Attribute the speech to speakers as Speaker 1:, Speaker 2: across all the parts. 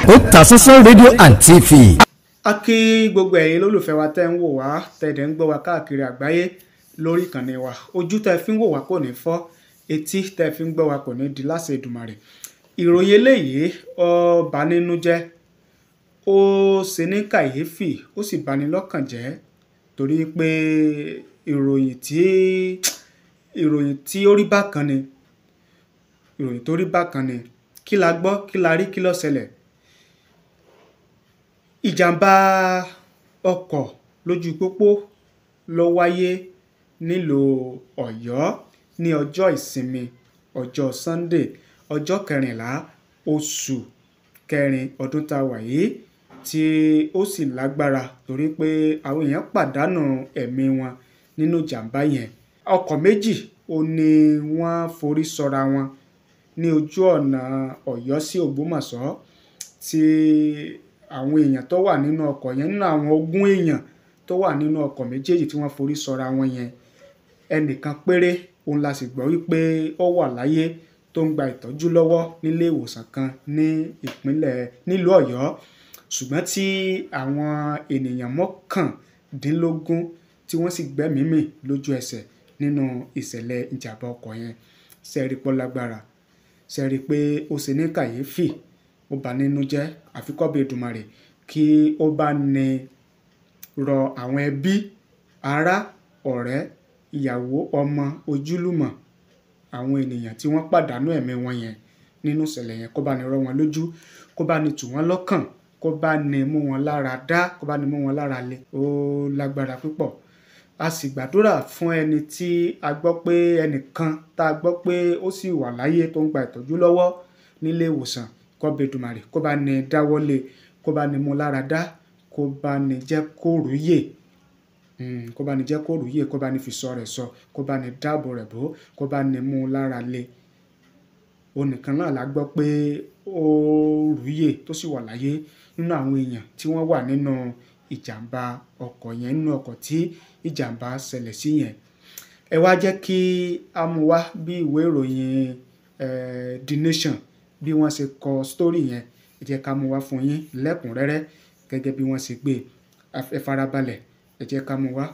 Speaker 1: Otasansan rédíò and TV.
Speaker 2: A kí gbogbo ẹ̀yin lólùfẹ́ wa tẹ́ ń wò wá tẹ̀dẹ̀ ń gbọ́ wa káàkiri àgbáyé lórí ìkànnì wa. Ojú tẹ́ fi ń wò wá kò ní fọ́, etí tẹ́ fi ń gbọ́ wa kò ní di láṣẹ Èdùmàrè. Ìròyìn eléyìí ó bà nínú jẹ́, ó ṣe ní kàyéfì, ó sì bani lọ́kàn jẹ́ torí pé ìròyìn tí ó rí bákan ni. Ìròyìn tó rí bákan ni. Kí la gbọ́, kí la rí, kí ló ṣẹlẹ̀? Ìjàmbá ọkọ̀ lójú pópó ló wáyé nílùú Ọ̀yọ́ ní ọjọ́ ìsinmi, ọjọ́ Sunday, ọjọ́ 14 oṣù kẹrin ọdún tá a wà yìí, tí ó sì lágbára torí pé àwọn èèyàn pàdánù ẹ̀mí wọn nínú ìjàmbá yẹn. Ọkọ̀ méjì ó ní wọ́n forí sọra wọn ní ojú ọ̀nà Ọ̀yọ́ sí Ògbómọ̀ṣọ́, tí àwọn èèyàn tó wà nínú ọkọ̀ yẹn, nínú àwọn 20 èèyàn tó wà nínú ọkọ̀ méjèèjì tí wọ́n forí sọra wọn yẹn, ẹnìkan péré òun la sì gbọ́ wípé ó wà láyé tó ń gba ìtọ́jú lọ́wọ́ nílé ìwòsàn kan ní nílùú Ọ̀yọ́, ṣùgbọ́n tí àwọn ènìyàn 19 tí wọ́n sì gbẹ́mìí mì lójú ẹsẹ̀ nínú ìṣẹ̀lẹ̀ ìjàmbá ọkọ̀ yẹn. Ṣé ẹ rí pé ó lágbára? Ṣé ẹ rí pé ó ṣe ní kàyéfì? Ó bà nínú jẹ́. Àfi kọ́ba Èdùmàrè kí ó bá ní rọ àwọn ẹbí, ará, ọ̀rẹ́, ìyàwó, ọmọ, ojúlùmọ̀, àwọn ènìyàn tí wọ́n pàdánù ẹ̀mí wọn yẹn nínú ìṣẹ̀lẹ̀ yẹn, kó bá ní rọ wọn lójú, kó bá ní tù wọ́n lọ́kàn, kó bá ní mú wọn lára dá, kó bá ní mú wọn lára le. Ó lágbára púpọ̀. A sì gbàdúrà fún ẹni tí a gbọ́ pé ẹnìkan tá a gbọ́ pé ó sì wà láyé tó ń gba ìtọ́jú lọ́wọ́ nílé ìwòsàn. Kọ́ba Èdùmàrè kó bá ní dáwọ́lé, kó bá ní mú lára dá, kó bá ní jẹ́ kó rúyè, kó bá ní jẹ́ kó rúyè, kó bá ní fi sọ rẹ̀ sọ, kó bá ní dáàbò rẹ̀ bò, kó bá ní mú lára le. Òun nìkan náà la gbọ́ pé ó rúyè tó sì wà láyé nínú àwọn èèyàn tí wọ́n wà nínú ìjàmbá ọkọ̀ yẹn, nínú ọkọ̀ tí ìjàmbá ṣẹlẹ̀ sí yẹn. Ẹ wá jẹ́ kí a mú wá bí ìwé ìròyìn The Nation bí wọ́n ṣe kọ story yẹn. Ẹ jẹ́ ká mú wá fún yín lẹ́kùnrẹ́rẹ́ gẹ́gẹ́ bí wọ́n ṣe gbé. Ẹ farabalẹ̀, ẹ jẹ́ ká mú wá.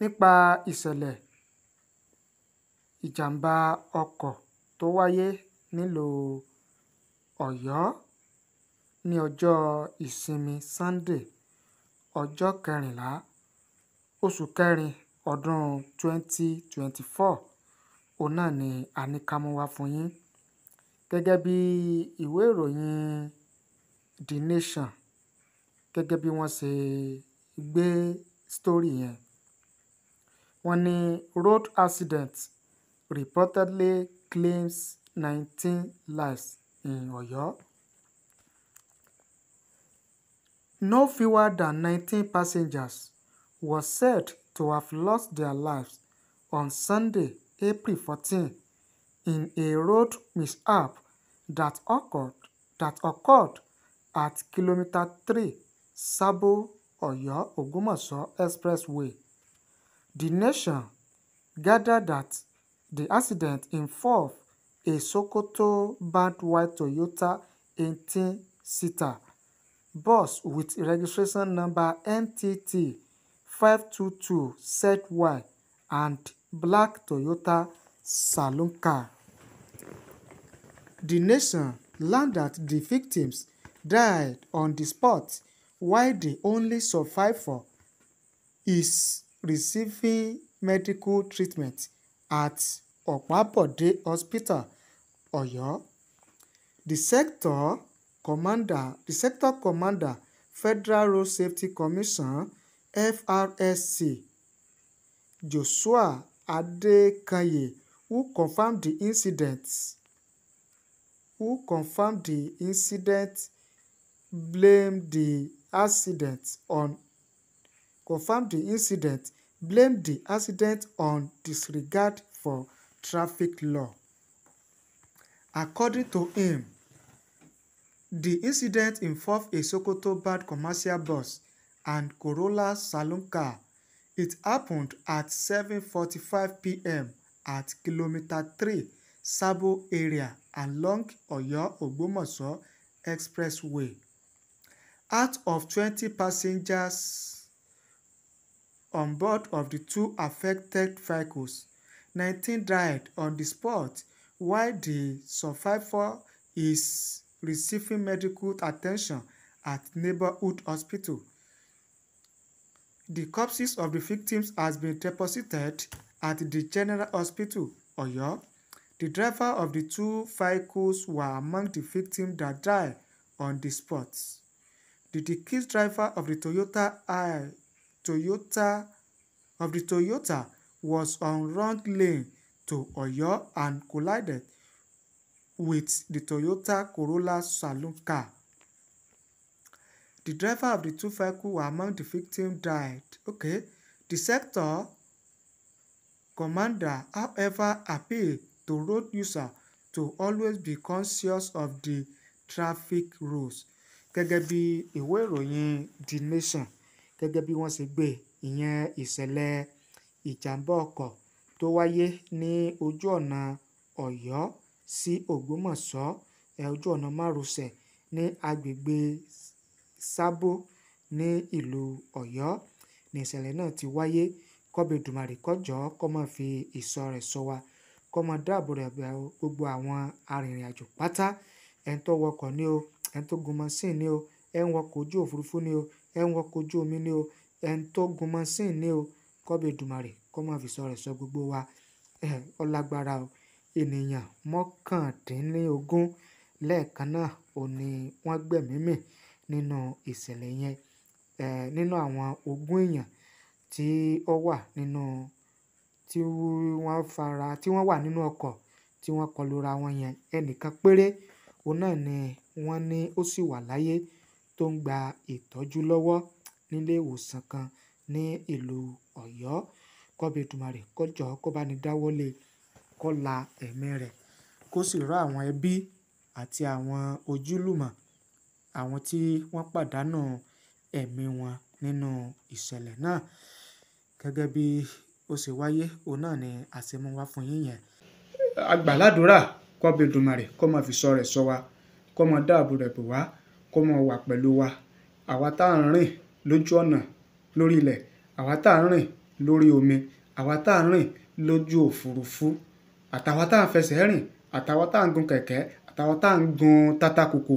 Speaker 2: Nípa ìṣẹ̀lẹ̀ ìjàmbá ọkọ̀ tó wáyé nílùú Ọ̀yọ́ ní ọjọ́ ìsinmi Sunday, ọjọ́ 14 oṣù kẹrin ọdún 2024, òun náà ni a ní ká mú wá fún yín. Gẹ́gẹ́ bí ìwé ìròyìn The Nation, gẹ́gẹ́ bí wọ́n ṣe gbé story yẹn, wọ́n ní road accident reportedly claims 19 lives in Ọ̀yọ́. No fewer than 19 passengers were said to have lost their lives on Sunday, April 14, in a road mishap that occurred at kilometer 3 Sabo Oyo Ogbomoso Expressway. The Nation gathered that the accident involved a Sokoto-bound white Toyota 18-seater bus with registration number NTT 522ZY and black Toyota saloon car. The Nation learned that the victims died on the spot, while the only survivor is receiving medical treatment at Opabode Hospital, Oyo. The sector commander, Federal Road Safety Commission (FRSC), Joshua Adekanye, who confirmed the incident, blamed the accident on disregard for traffic law. According to him, the incident involved a Sokoto-bound commercial bus and Corolla saloon car. It happened at 7:45 p.m. at kilometer 3 Sabo area along Oyo-Ogbomoso Expressway. Out of 20 passengers on board of the 2 affected vehicles, 19 died on the spot, while the survivor is receiving medical attention at neighborhood hospital. The corpses of the victims has been deposited at the General Hospital, Oyo. The driver of the 2 vehicles were among the victims that died on the spot. The deceased driver of the Toyota was on wrong lane to Oyo and collided with the Toyota Corolla saloon car. The driver of the 2 vehicles were among the victims died. The sector commander, however, appealed to road users to always be conscious of the traffic rules. Gẹ́gẹ́ bí ìwé ìròyìn The Nation, gẹ́gẹ́ bí wọ́n ṣe gbé ìyẹn ìṣẹ̀lẹ̀ ìjàmbá ọkọ̀ tó wáyé ní ojú ọ̀nà Ọ̀yọ́ sí Ògbómọ̀ṣọ́, ojú ọ̀nà márosẹ̀ ní agbègbè Sábó ní ìlú Ọ̀yọ́ ní ìṣẹ̀lẹ̀ náà ti wáyé. Kọ́bẹ̀ Èdùmàrè kó jọ̀ọ́ kó máa fi ìṣọ́ rẹ̀ ṣọ́ wa, kó máa dáàbò rẹ̀ bo gbogbo àwọn arìnrìn-àjò pátá, ẹni tó wọkọ̀ ni o, ẹni tó gun mọ́sìn ni o, ẹni wọkọ̀ ojú òfurufú ni o, ẹni wọkọ̀ ojú omi ni o, ẹni tó gun mọ́sìn ni o. Kọ́bẹ̀ Èdùmàrè kó máa fi ìṣọ́ rẹ̀ ṣọ́ gbogbo wa. Ó lágbára o. Ènìyàn 19 lẹ́ẹ̀kan náà ni wọ́n gbẹ̀mí mì nínú ìṣẹ̀lẹ̀ yẹn. Nínú àwọn 20 èèyàn tí wọ́n wà nínú ọkọ̀ tí wọ́n kọlura wọn yẹn, ẹnìkan péré òun náà ni wọ́n ní ó sì wà láyé tó ń gba ìtọ́jú lọ́wọ́ nílé ìwòsàn kan ní ìlú Ọ̀yọ́. Kọ́bẹ̀ Èdùmàrè kó jọ̀ọ́ kó bá ní dáwọ́lé, kó la ẹ̀mí rẹ̀, kó sì rọ̀ àwọn ẹbí àti àwọn ojúlùmọ̀ àwọn tí wọ́n pàdánù ẹ̀mí wọn nínú ìṣẹ̀lẹ̀ náà. Gẹ́gẹ́ bí ó ṣe wáyé, òun náà ni a ṣe mú wá fún yín yẹn. A gbà ládùúrà kọ́bẹ̀ Èdùmàrè kó máa fi ìṣọ́ rẹ̀ ṣọ́ wa, kó máa dáàbò rẹ̀ bò wá, kó máa wà pẹ̀lú wa. Àwa tá à ń rìn lójú ọ̀nà lórí ilẹ̀, àwa tá à ń rìn lórí omi, àwa tá à ń rìn lójú òfurufú, àtàwa tá à ń fẹsẹ̀ rìn, àtàwa tá à ń gun kẹ̀kẹ́, àtàwa tá à ń gun tátákùkù,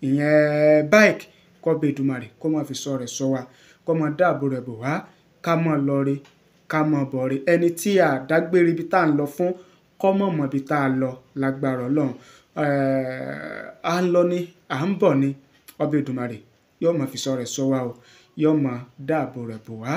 Speaker 2: ìyẹn bike. Kọ́bẹ̀ Èdùmàrè kó máa fi ìṣọ́ rẹ̀ ṣọ́ wa, kó máa dáàbò rẹ̀ bò wá, ká máa lọ re, ká máa bọ̀ re. Ẹni tí a dágbére ibi tá à ń lọ fún, kó mọ̀ mọ̀ ibi tá a lọ lágbára Ọlọ́run. À ń lọ ni, à ń bọ̀ ni. Kọ́bẹ̀ Èdùmàrè yóò máa fi ìṣọ́ rẹ̀ ṣọ́ wa o, yóò máa dáàbò rẹ̀ bò wá.